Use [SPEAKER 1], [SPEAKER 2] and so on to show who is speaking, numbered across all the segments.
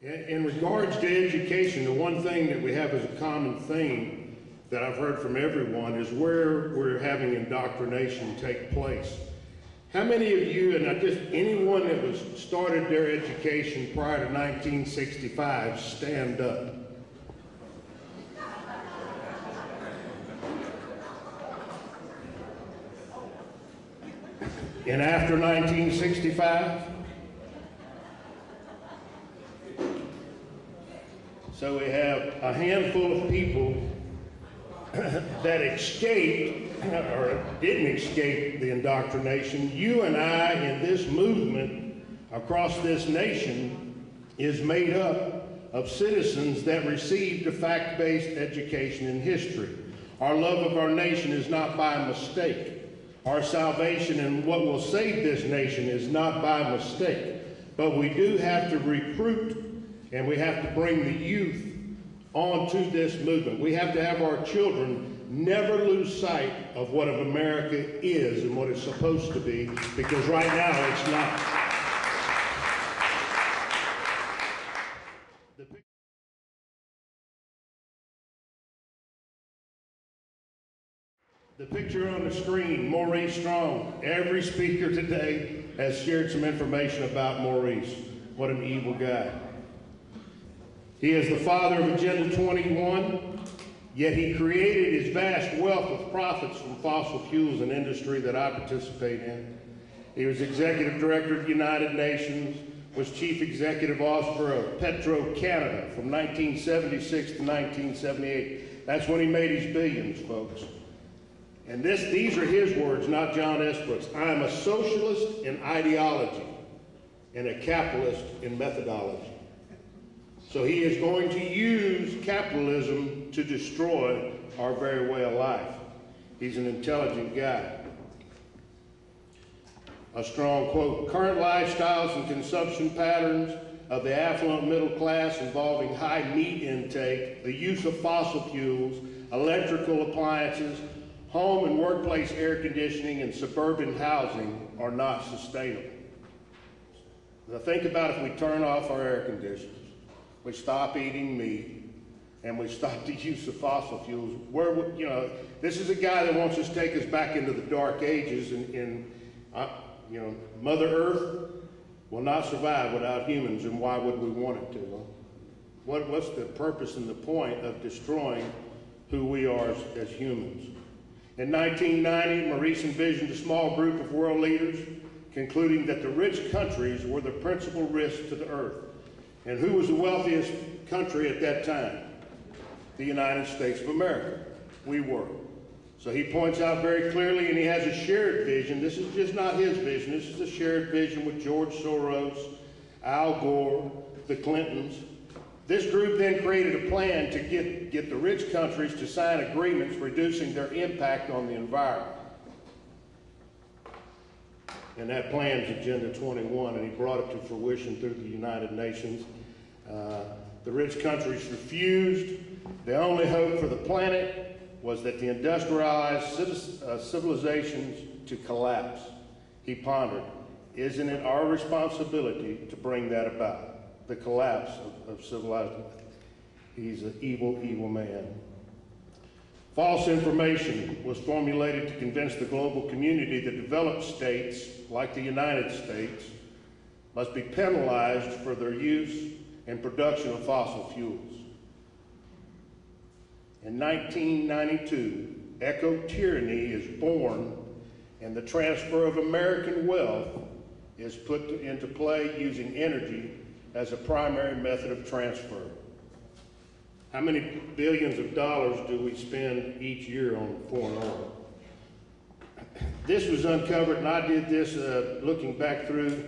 [SPEAKER 1] In regards to education, the one thing that we have as a common theme that I've heard from everyone is where we're having indoctrination take place. How many of you, and just anyone that was started their education prior to 1965, stand up? And after 1965? So we have a handful of people that escaped or didn't escape the indoctrination. You and I in this movement across this nation is made up of citizens that received a fact-based education in history. Our love of our nation is not by mistake. Our salvation and what will save this nation is not by mistake. But we do have to recruit and we have to bring the youth onto this movement. We have to have our children never lose sight of what America is and what it's supposed to be, because right now it's not. The picture on the screen, Maurice Strong. Every speaker today has shared some information about Maurice. What an evil guy. He is the father of Agenda 21, yet he created his vast wealth of profits from fossil fuels, an industry that I participate in. He was executive director of the United Nations, was chief executive officer of Petro-Canada from 1976 to 1978. That's when he made his billions, folks. And these are his words, not John Estabrooks. I am a socialist in ideology and a capitalist in methodology. So he is going to use capitalism to destroy our very way of life. He's an intelligent guy. A strong quote, current lifestyles and consumption patterns of the affluent middle class involving high meat intake, the use of fossil fuels, electrical appliances, home and workplace air conditioning, and suburban housing are not sustainable. Now think about if we turn off our air conditioners, we stop eating meat, and we stop the use of fossil fuels. This is a guy that wants us to take us back into the dark ages, and Mother Earth will not survive without humans, and why would we want it to? What's the purpose and the point of destroying who we are as humans? In 1990, Maurice envisioned a small group of world leaders, concluding that the rich countries were the principal risk to the earth. And who was the wealthiest country at that time? The United States of America. We were. So he points out very clearly, and he has a shared vision. This is just not his vision. This is a shared vision with George Soros, Al Gore, the Clintons. This group then created a plan to get the rich countries to sign agreements reducing their impact on the environment. And that plan is Agenda 21, and he brought it to fruition through the United Nations. The rich countries refused. The only hope for the planet was that the industrialized civilizations to collapse. He pondered, isn't it our responsibility to bring that about, the collapse of civilization? He's an evil, evil man. False information was formulated to convince the global community that developed states, like the United States, must be penalized for their use and production of fossil fuels. In 1992, eco-tyranny is born, and the transfer of American wealth is put into play using energy as a primary method of transfer. How many billions of dollars do we spend each year on foreign oil? This was uncovered, and I did this looking back through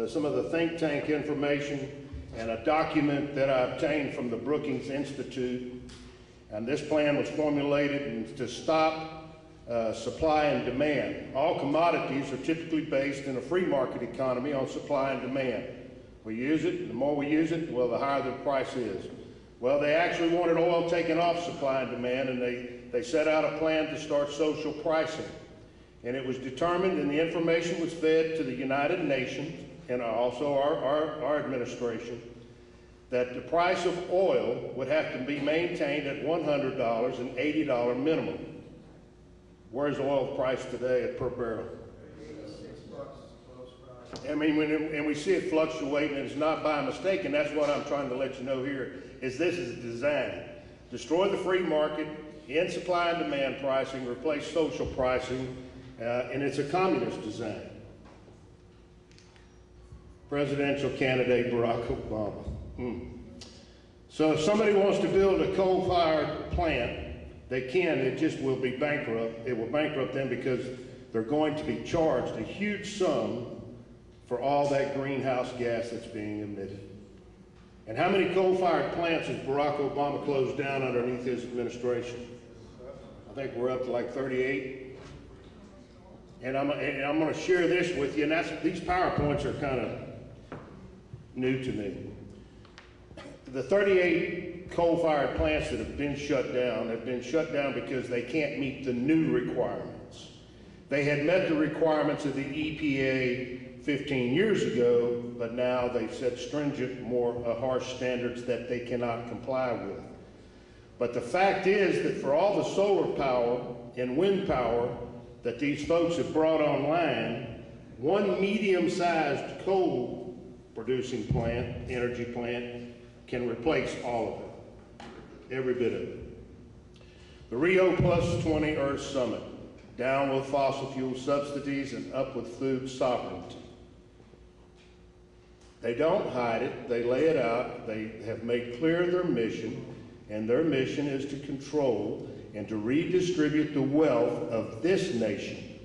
[SPEAKER 1] some of the think tank information and a document that I obtained from the Brookings Institute. And this plan was formulated to stop supply and demand. All commodities are typically based in a free market economy on supply and demand. We use it, the more we use it, well, the higher the price is. Well, they actually wanted oil taken off supply and demand, and they set out a plan to start social pricing. And it was determined, and the information was fed to the United Nations and also our administration, that the price of oil would have to be maintained at $100 and $80 minimum. Where's oil price today at per barrel? I mean, and we see it fluctuating, and it's not by mistake, and that's what I'm trying to let you know here, is this is designed. Destroy the free market, end supply and demand pricing, replace social pricing, and it's a communist design. Presidential candidate Barack Obama. So if somebody wants to build a coal-fired plant, they can, it just will be bankrupt. It will bankrupt them because they're going to be charged a huge sum for all that greenhouse gas that's being emitted. And how many coal-fired plants has Barack Obama closed down underneath his administration? I think we're up to like 38. And I'm going to share this with you, and these PowerPoints are kind of new to me. The 38 coal-fired plants that have been shut down because they can't meet the new requirements. They had met the requirements of the EPA 15 years ago, but now they've set stringent, more harsh standards that they cannot comply with. But the fact is that for all the solar power and wind power that these folks have brought online, one medium-sized coal-producing plant, energy plant, can replace all of it, every bit of it. The Rio Plus 20 Earth Summit, down with fossil fuel subsidies and up with food sovereignty. They don't hide it, they lay it out, they have made clear their mission, and their mission is to control and to redistribute the wealth of this nation.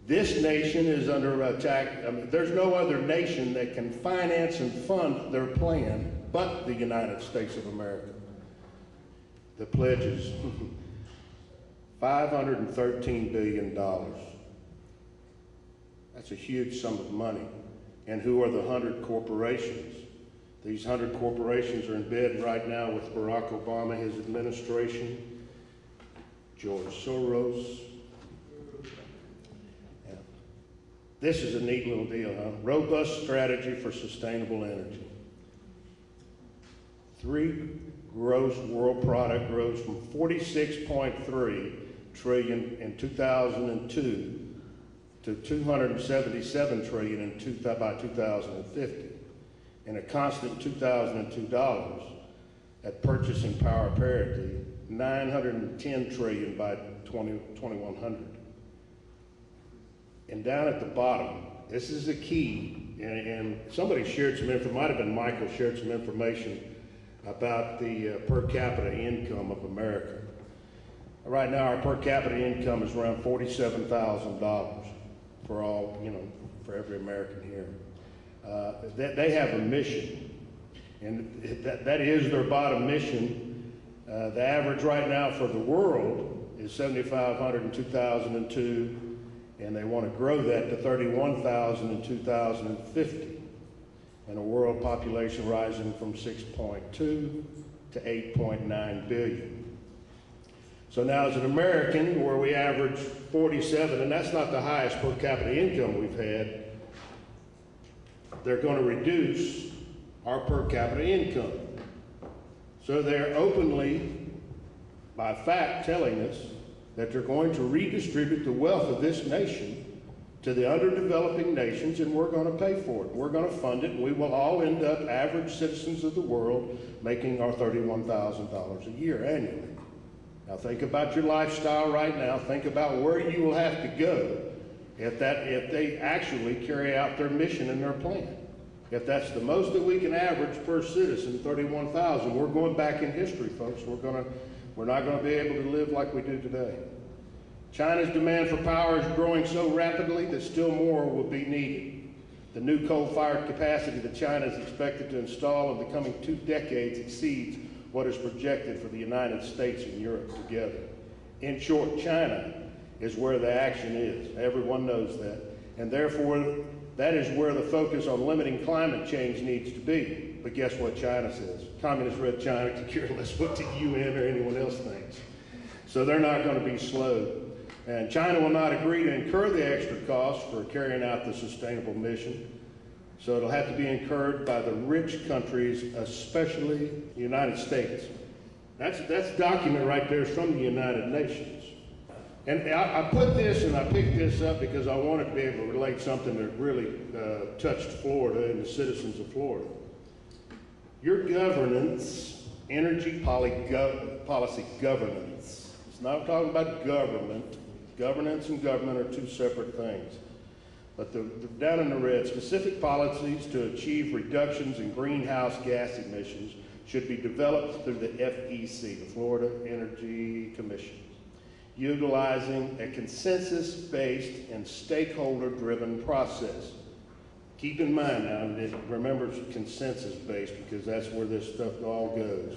[SPEAKER 1] This nation is under attack. I mean, there's no other nation that can finance and fund their plan but the United States of America. The pledge is $513 billion. That's a huge sum of money. And who are the 100 corporations? These 100 corporations are in bed right now with Barack Obama, his administration, George Soros. Yeah. This is a neat little deal, huh? Robust strategy for sustainable energy. World product grows from 46.3 trillion in 2002 to 277 trillion by 2050, and a constant $2002 at purchasing power parity, 910 trillion by 2100. And down at the bottom, this is the key, and somebody shared some information, might have been Michael, shared some information about the per capita income of America. Right now, our per capita income is around $47,000 for all, for every American here. They have a mission, and that is their bottom mission. The average right now for the world is 7,500 in 2002, and they want to grow that to 31,000 in 2050. And a world population rising from 6.2 to 8.9 billion. So now as an American, where we average 47, and that's not the highest per capita income we've had, they're going to reduce our per capita income. So they're openly, by fact, telling us that they're going to redistribute the wealth of this nation to the underdeveloping nations, and we're going to pay for it. We're going to fund it, and we will all end up average citizens of the world making our $31,000 a year annually. Now think about your lifestyle right now. Think about where you will have to go if they actually carry out their mission and their plan. If that's the most that we can average per citizen, 31,000, we're going back in history, folks. We're not going to be able to live like we do today. China's demand for power is growing so rapidly that still more will be needed. The new coal-fired capacity that China is expected to install in the coming 2 decades exceeds what is projected for the United States and Europe together. In short, China is where the action is. Everyone knows that. And therefore, that is where the focus on limiting climate change needs to be. But guess what China says? Communist Red China could care less what the UN or anyone else thinks. So they're not going to be slowed. And China will not agree to incur the extra costs for carrying out the sustainable mission. So it'll have to be incurred by the rich countries, especially the United States. That's a document right there from the United Nations. And I put this and I picked this up because I wanted to be able to relate something that really touched Florida and the citizens of Florida. Your governance, energy policy governance, it's not talking about government. Governance and government are two separate things. But down in the red, specific policies to achieve reductions in greenhouse gas emissions should be developed through the FEC, the Florida Energy Commission, utilizing a consensus-based and stakeholder-driven process. Keep in mind now, remember it's consensus-based because that's where this stuff all goes.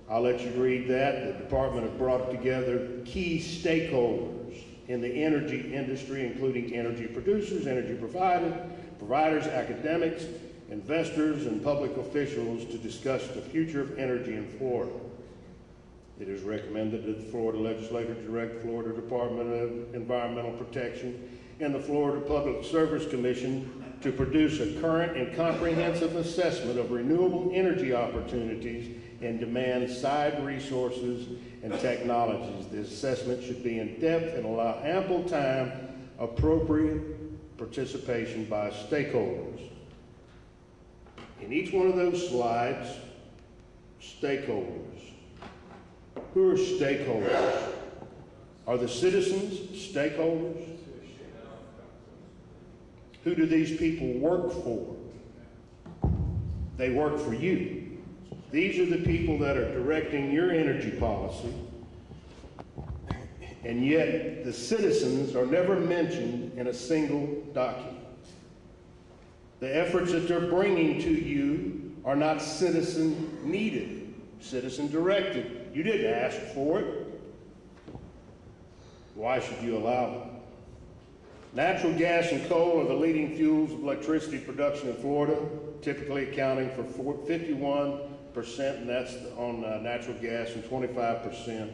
[SPEAKER 1] I'll let you read that. The department has brought together key stakeholders in the energy industry, including energy producers, energy providers, academics, investors, and public officials to discuss the future of energy in Florida. It is recommended that the Florida legislature direct the Florida Department of Environmental Protection and the Florida Public Service Commission to produce a current and comprehensive assessment of renewable energy opportunities and demand-side resources and technologies. This assessment should be in depth and allow ample time, appropriate participation by stakeholders. In each one of those slides, stakeholders. Who are stakeholders? Are the citizens stakeholders? Who do these people work for? They work for you. These are the people that are directing your energy policy, and yet the citizens are never mentioned in a single document. The efforts that they're bringing to you are not citizen needed, citizen directed. You didn't ask for it. Why should you allow it? Natural gas and coal are the leading fuels of electricity production in Florida, typically accounting for 51%, and that's on natural gas, and 25%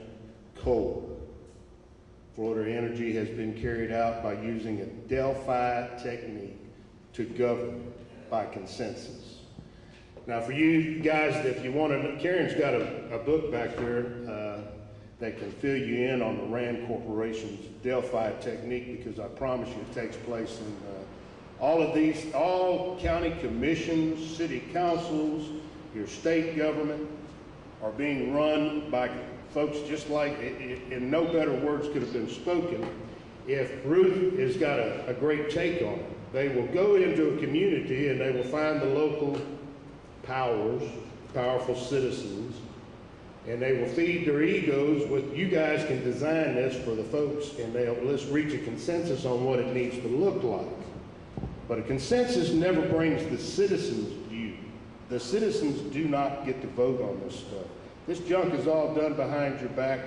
[SPEAKER 1] coal. Florida energy has been carried out by using a Delphi technique to govern by consensus. Now for you guys, if you want to, Karen's got a book back there that can fill you in on the RAND Corporation's Delphi technique, because I promise you it takes place in all county commissions, city councils, your state government are being run by folks just like, and no better words could have been spoken if Ruth has got a great take on it. They will go into a community and they will find the local powerful citizens, and they will feed their egos with, you guys can design this for the folks, and let's reach a consensus on what it needs to look like. But a consensus never brings the citizens' view. The citizens do not get to vote on this stuff. This junk is all done behind your back,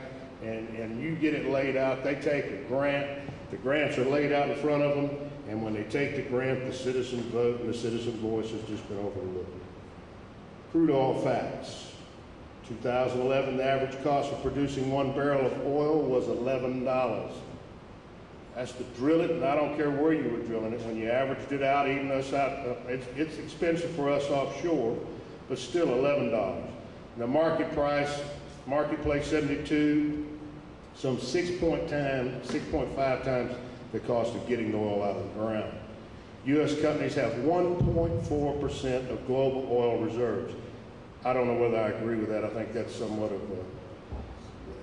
[SPEAKER 1] and you get it laid out. They take a grant. The grants are laid out in front of them, and when they take the grant, the citizens vote, and the citizen voice has just been overlooked. Crude oil facts. 2011, the average cost of producing 1 barrel of oil was $11. That's to drill it, and I don't care where you were drilling it. When you averaged it out, even us out, it's expensive for us offshore, but still $11. And the marketplace 72, some 6.5 times the cost of getting the oil out of the ground. U.S. companies have 1.4% of global oil reserves. I don't know whether I agree with that. I think that's somewhat of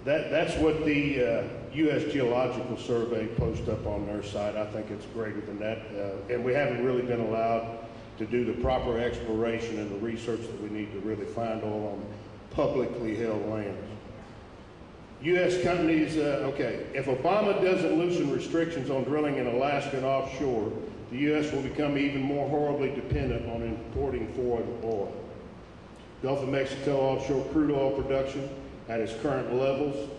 [SPEAKER 1] that's what the U.S. Geological Survey posts up on their site. I think it's greater than that. And we haven't really been allowed to do the proper exploration and the research that we need to really find oil on publicly held lands. U.S. companies, if Obama doesn't loosen restrictions on drilling in Alaska and offshore, the U.S. will become even more horribly dependent on importing foreign oil. Gulf of Mexico offshore crude oil production at its current levels.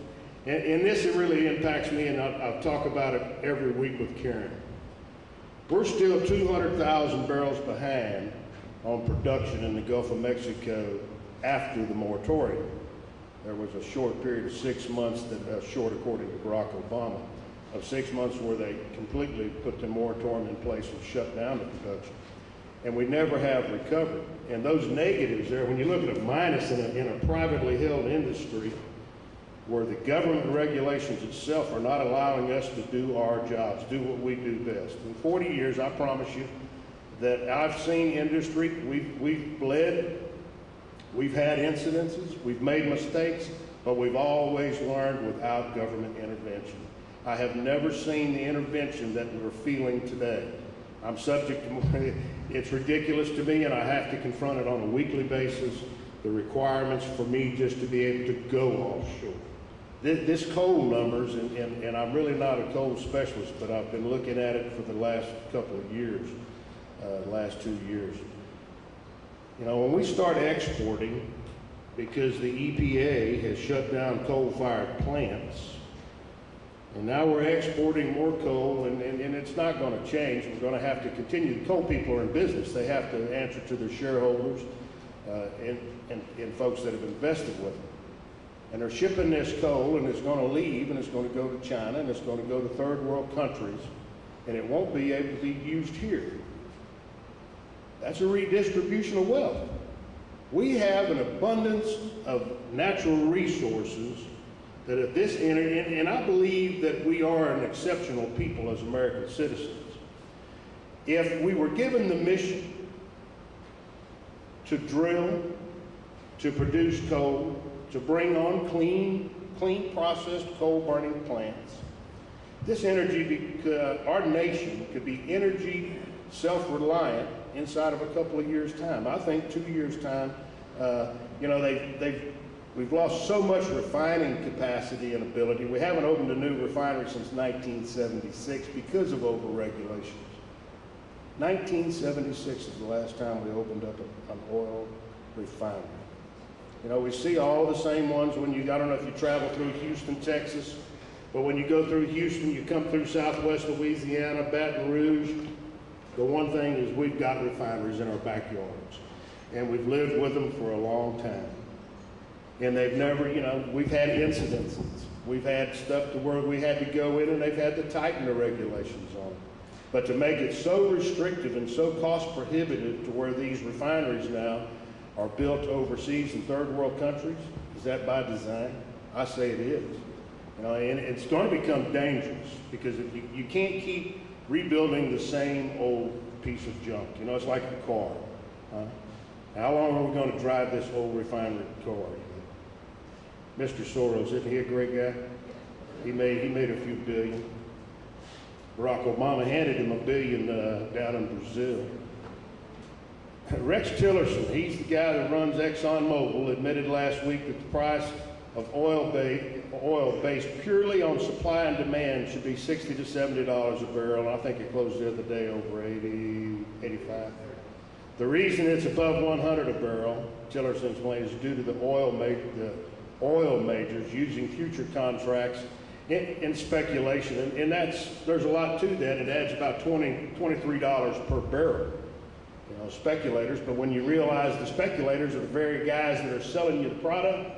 [SPEAKER 1] And this really impacts me, and I'll talk about it every week with Karen. We're still 200,000 barrels behind on production in the Gulf of Mexico after the moratorium. There was a short period of 6 months, short according to Barack Obama, of 6 months where they completely put the moratorium in place and shut down the production. and we never have recovered. And those negatives there, when you look at a minus in a privately held industry where the government regulations itself are not allowing us to do our jobs, do what we do best. In 40 years, I promise you that I've seen industry, we've bled, we've had incidences, we've made mistakes, but we've always learned without government intervention. I have never seen the intervention that we're feeling today. I'm subject to, it's ridiculous to me, and I have to confront it on a weekly basis, the requirements for me just to be able to go offshore. This coal numbers, and I'm really not a coal specialist, but I've been looking at it for the last couple of years, last 2 years. You know, when we start exporting, because the EPA has shut down coal-fired plants, and now we're exporting more coal, and it's not going to change. We're going to have to continue. The coal people are in business. They have to answer to their shareholders and folks that have invested with them. And they're shipping this coal, and it's going to leave, and it's going to go to China, and it's going to go to third world countries, and it won't be able to be used here. That's a redistribution of wealth. We have an abundance of natural resources that if this, and I believe that we are an exceptional people as American citizens. If we were given the mission to drill, to produce coal, to bring on clean processed coal burning plants, this energy, our nation could be energy self-reliant inside of a couple of years' time. I think 2 years' time, you know, we've lost so much refining capacity and ability. We haven't opened a new refinery since 1976 because of over-regulations. 1976 is the last time we opened up an oil refinery. You know, we see all the same ones when you, I don't know if you travel through Houston, Texas, but when you go through Houston, you come through Southwest Louisiana, Baton Rouge, the one thing is we've got refineries in our backyards, and we've lived with them for a long time. And they've never, you know, we've had incidences. We've had stuff to where we had to go in and they've had to tighten the regulations on it. But to make it so restrictive and so cost prohibitive to where these refineries now are built overseas in third world countries, is that by design? I say it is. You know, and it's going to become dangerous because if you can't keep rebuilding the same old piece of junk. You know, it's like a car. How long are we going to drive this old refinery car? Mr. Soros, isn't he a great guy? He made a few billion. Barack Obama handed him $1 billion down in Brazil. Rex Tillerson, he's the guy that runs ExxonMobil, admitted last week that the price of oil based purely on supply and demand should be $60 to $70 a barrel. I think it closed the other day over 80, 85. The reason it's above 100 a barrel, Tillerson explains, is due to the oil majors using future contracts in speculation, and there's a lot to that. It adds about $23 per barrel. You know, speculators, but when you realize the speculators are the very guys that are selling you the product,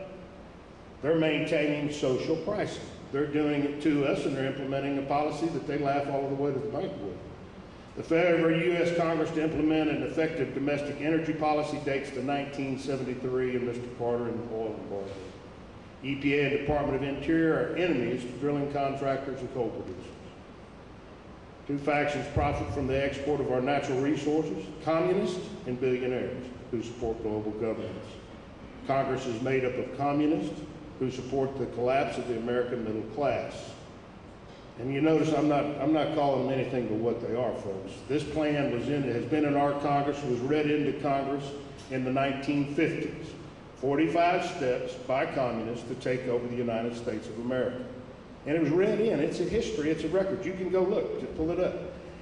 [SPEAKER 1] they're maintaining social pricing. They're doing it to us, and they're implementing a policy that they laugh all the way to the bank with. The failure of U.S. Congress to implement an effective domestic energy policy dates to 1973 and Mr. Carter and the oil embargo. EPA and Department of Interior are enemies to drilling contractors and coal producers. Two factions profit from the export of our natural resources, communists and billionaires who support global governance. Congress is made up of communists who support the collapse of the American middle class. And you notice I'm not calling them anything but what they are, folks. This plan has been in our Congress, was read into Congress in the 1950s. 45 steps by communists to take over the United States of America. And it was read in, it's a history, it's a record. You can go look, just pull it up.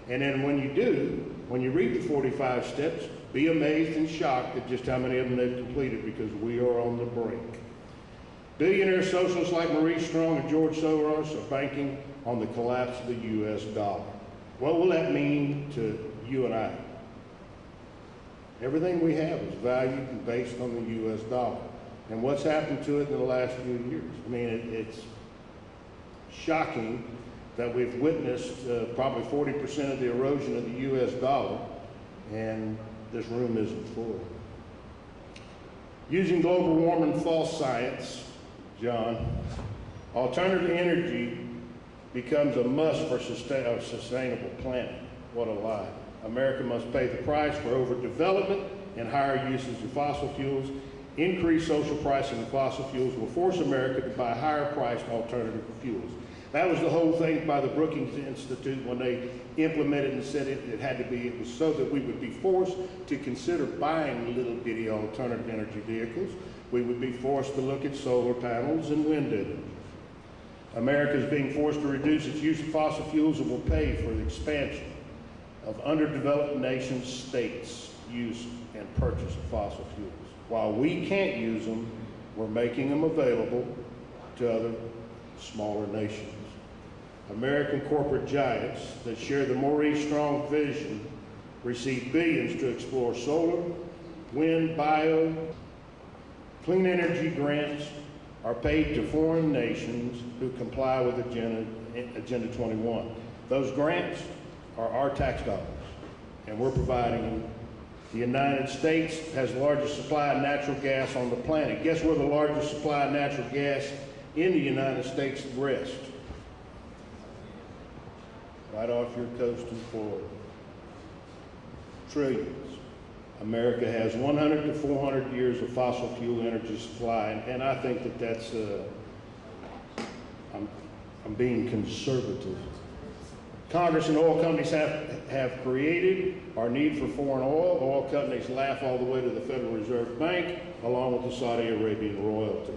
[SPEAKER 1] And then when you do, when you read the 45 steps, be amazed and shocked at just how many of them they've completed because we are on the brink. Billionaire socialists like Maurice Strong and George Soros are banking on the collapse of the U.S. dollar. What will that mean to you and I? Everything we have is valued and based on the U.S. dollar. And what's happened to it in the last few years? I mean, it's shocking that we've witnessed probably 40% of the erosion of the U.S. dollar. And this room isn't full. Using global warming false science, John, alternative energy becomes a must for a sustainable planet. What a lie. America must pay the price for overdevelopment and higher usage of fossil fuels. Increased social pricing of fossil fuels will force America to buy higher priced alternative fuels. That was the whole thing by the Brookings Institute when they implemented and said it had to be, it was so that we would be forced to consider buying little bitty alternative energy vehicles. We would be forced to look at solar panels and wind energy. America is being forced to reduce its use of fossil fuels and will pay for the expansion of underdeveloped nations' states' use and purchase of fossil fuels. While we can't use them, we're making them available to other smaller nations. American corporate giants that share the Maurice Strong vision receive billions to explore solar, wind, bio, clean energy grants are paid to foreign nations who comply with Agenda 21. Those grants are our tax dollars, and we're providing them. The United States has the largest supply of natural gas on the planet. Guess where the largest supply of natural gas in the United States rests? Right off your coast in Florida. Trillions. America has 100 to 400 years of fossil fuel energy supply, and I think that that's, I'm being conservative. Congress and oil companies have created our need for foreign oil. Oil companies laugh all the way to the Federal Reserve Bank, along with the Saudi Arabian royalty.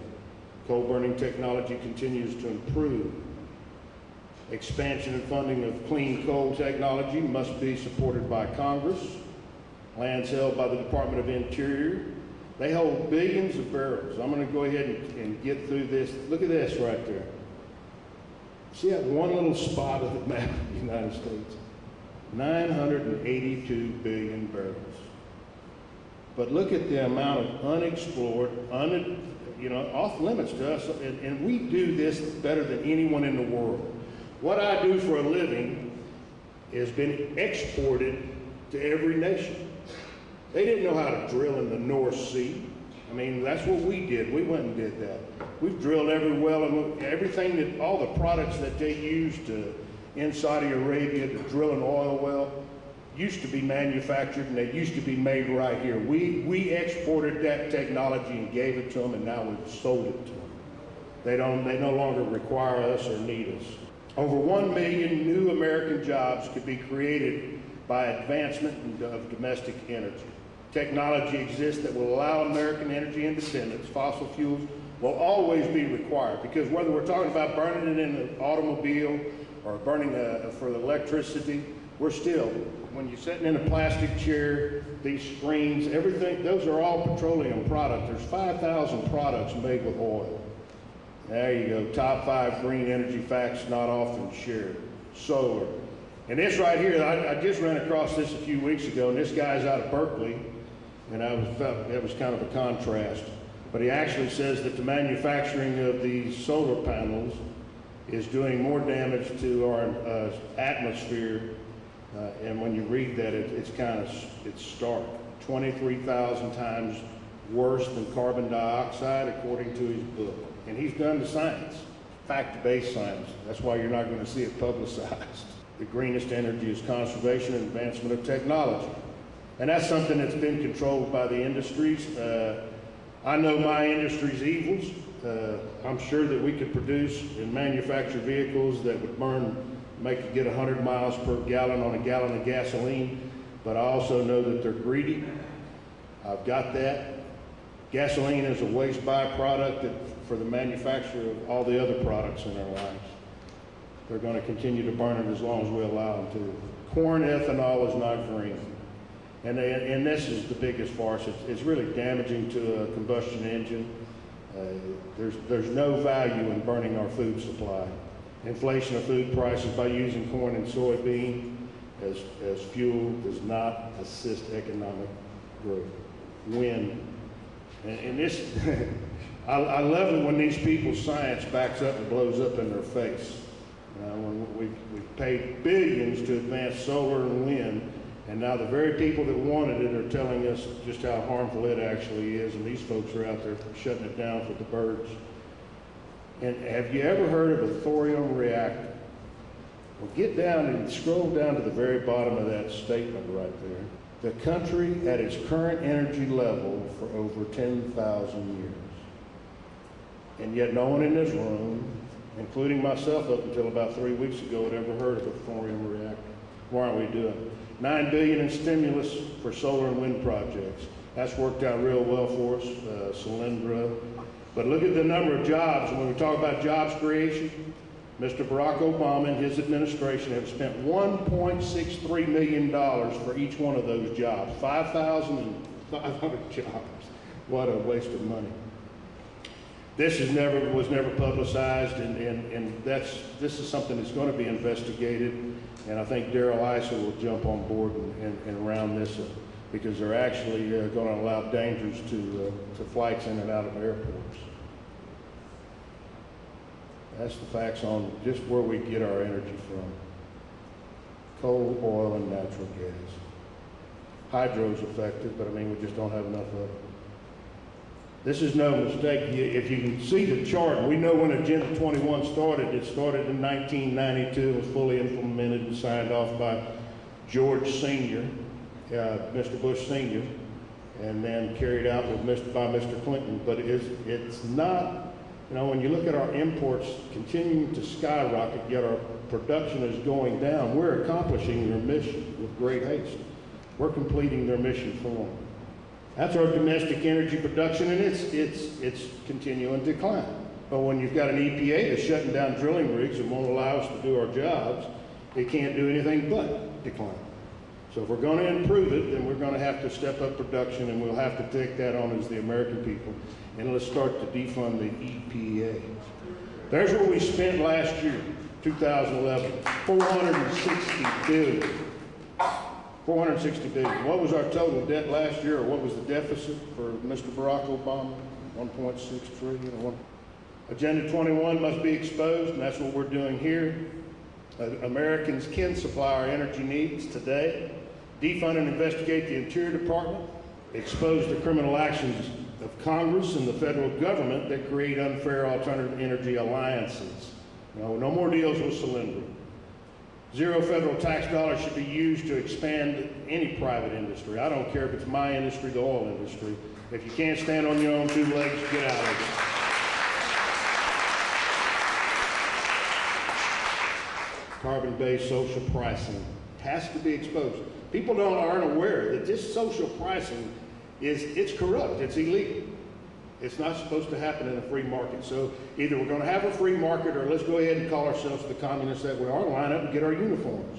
[SPEAKER 1] Coal burning technology continues to improve. Expansion and funding of clean coal technology must be supported by Congress. Lands held by the Department of Interior. They hold billions of barrels. I'm going to go ahead and get through this. Look at this right there. See that one little spot of the map of the United States? 982 billion barrels. But look at the amount of unexplored, off limits to us, and we do this better than anyone in the world. What I do for a living has been exported to every nation. They didn't know how to drill in the North Sea. I mean, that's what we did. We went and did that. We've drilled every well and everything that, all the products that they used in Saudi Arabia to drill an oil well used to be manufactured and they used to be made right here. We exported that technology and gave it to them, and now we've sold it to them. They no longer require us or need us. Over 1 million new American jobs could be created by advancement of domestic energy. Technology exists that will allow American energy independence. Fossil fuels will always be required, because whether we're talking about burning it in an automobile or burning for electricity, we're still, when you're sitting in a plastic chair, these screens, everything, those are all petroleum products. There's 5,000 products made with oil. There you go, top 5 green energy facts not often shared. Solar. And this right here, I just ran across this a few weeks ago, and this guy's out of Berkeley, and that was kind of a contrast. But he actually says that the manufacturing of these solar panels is doing more damage to our atmosphere, and when you read that, it's stark. 23,000 times worse than carbon dioxide, according to his book. And he's done the science, fact-based science. That's why you're not going to see it publicized. The greenest energy is conservation and advancement of technology. And that's something that's been controlled by the industries. I know my industry's evils. I'm sure that we could produce and manufacture vehicles that would make you get 100 miles per gallon on a gallon of gasoline, but I also know that they're greedy. I've got that. Gasoline is a waste byproduct for the manufacture of all the other products in our lives. They're going to continue to burn it as long as we allow them to. Corn ethanol is not green. And this is the biggest farce. It's really damaging to a combustion engine. There's no value in burning our food supply. Inflation of food prices by using corn and soybean as fuel does not assist economic growth. Wind. And this, I love it when these people's science backs up and blows up in their face. When we've paid billions to advance solar and wind, And now the very people that wanted it are telling us just how harmful it actually is, and these folks are out there shutting it down for the birds. And have you ever heard of a thorium reactor? Well, get down and scroll down to the very bottom of that statement right there. The country at its current energy level for over 10,000 years. And yet no one in this room, including myself up until about 3 weeks ago, had ever heard of a thorium reactor. Why aren't we doing it? $9 billion in stimulus for solar and wind projects. That's worked out real well for us, Solyndra. But look at the number of jobs. When we talk about jobs creation, Mr. Barack Obama and his administration have spent $1.63 million for each one of those jobs. 5,500 jobs. What a waste of money. This was never publicized, and this is something that's going to be investigated. And I think Darrell Issa will jump on board and round this up, because they're actually going to allow dangers to flights in and out of airports. That's the facts on just where we get our energy from. Coal, oil, and natural gas. Hydro's effective, but I mean, we just don't have enough of it. This is no mistake. If you can see the chart, we know when Agenda 21 started. It started in 1992, was fully implemented and signed off by George Sr., Mr. Bush Sr., and then carried out by Mr. Clinton. But it's not, you know, when you look at our imports continuing to skyrocket, yet our production is going down, we're accomplishing their mission with great haste. We're completing their mission for them. That's our domestic energy production, and it's continuing to decline. But when you've got an EPA that's shutting down drilling rigs and won't allow us to do our jobs, it can't do anything but decline. So if we're going to improve it, then we're going to have to step up production, and we'll have to take that on as the American people. And let's start to defund the EPA. There's what we spent last year, 2011, $460 billion. $460 billion. What was our total debt last year, or what was the deficit for Mr. Barack Obama? 1.6 trillion. Agenda 21 must be exposed, and that's what we're doing here. Americans can supply our energy needs today. Defund and investigate the Interior Department. Expose the criminal actions of Congress and the federal government that create unfair alternative energy alliances. No more deals with Solyndra. Zero federal tax dollars should be used to expand any private industry. I don't care if it's my industry, the oil industry. If you can't stand on your own two legs, get out of it. Carbon-based social pricing has to be exposed. People aren't aware that this social pricing it's corrupt, it's illegal. It's not supposed to happen in a free market. So either we're going to have a free market, or let's go ahead and call ourselves the communists that we are, line up and get our uniforms.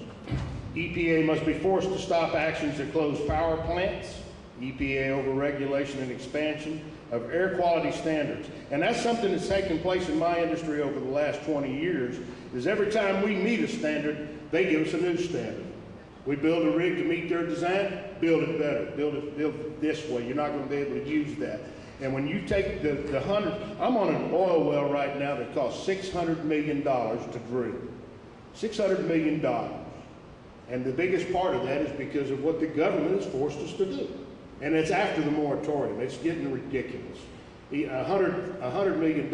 [SPEAKER 1] EPA must be forced to stop actions that close power plants. EPA overregulation and expansion of air quality standards. And that's something that's taken place in my industry over the last 20 years, is every time we meet a standard, they give us a new standard. We build a rig to meet their design, build it better, build it this way. You're not going to be able to use that. And when you take the I'm on an oil well right now that costs $600 million to drill. $600 million. And the biggest part of that is because of what the government has forced us to do. And it's after the moratorium. It's getting ridiculous. $100 million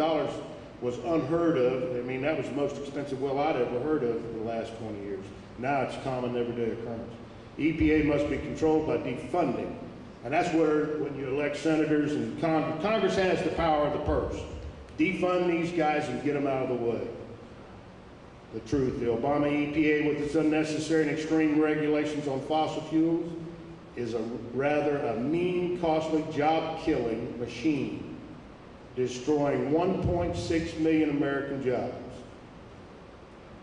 [SPEAKER 1] was unheard of. I mean, that was the most expensive well I'd ever heard of in the last 20 years. Now it's common everyday occurrence. EPA must be controlled by defunding. And that's where, when you elect senators and Congress has the power of the purse. Defund these guys and get them out of the way. The truth, the Obama EPA, with its unnecessary and extreme regulations on fossil fuels, is rather a mean, costly, job-killing machine, destroying 1.6 million American jobs.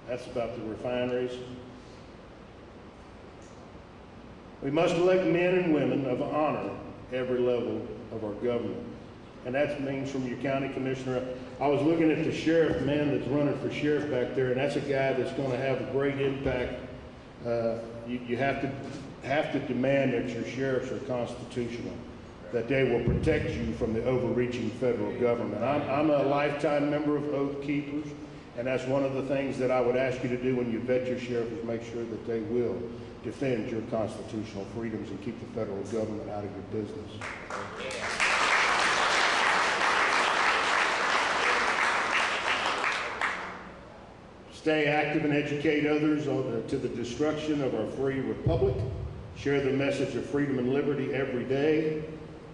[SPEAKER 1] That's about the refineries. We must elect men and women of honor every level of our government. And that means from your county commissioner. I was looking at the sheriff man that's running for sheriff back there, and that's a guy that's going to have a great impact. You have to demand that your sheriffs are constitutional, that they will protect you from the overreaching federal government. I'm a lifetime member of Oath Keepers, and that's one of the things that I would ask you to do when you vet your sheriff, is make sure that they will defend your constitutional freedoms and keep the federal government out of your business. Stay active and educate others to the destruction of our free republic. Share the message of freedom and liberty every day.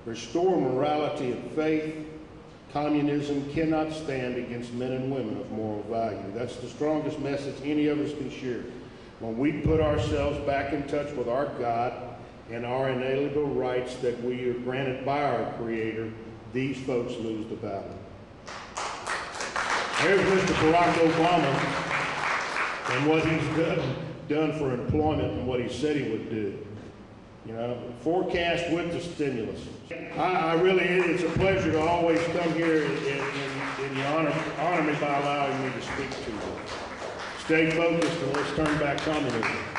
[SPEAKER 1] Restore morality and faith. Communism cannot stand against men and women of moral value. That's the strongest message any of us can share. When we put ourselves back in touch with our God and our inalienable rights that we are granted by our Creator, these folks lose the battle. There's Mr. Barack Obama and what he's done for employment and what he said he would do. You know, forecast with the stimulus. I really, it's a pleasure to always come here and you honor me by allowing me to speak to you. Stay focused and let's turn back communism.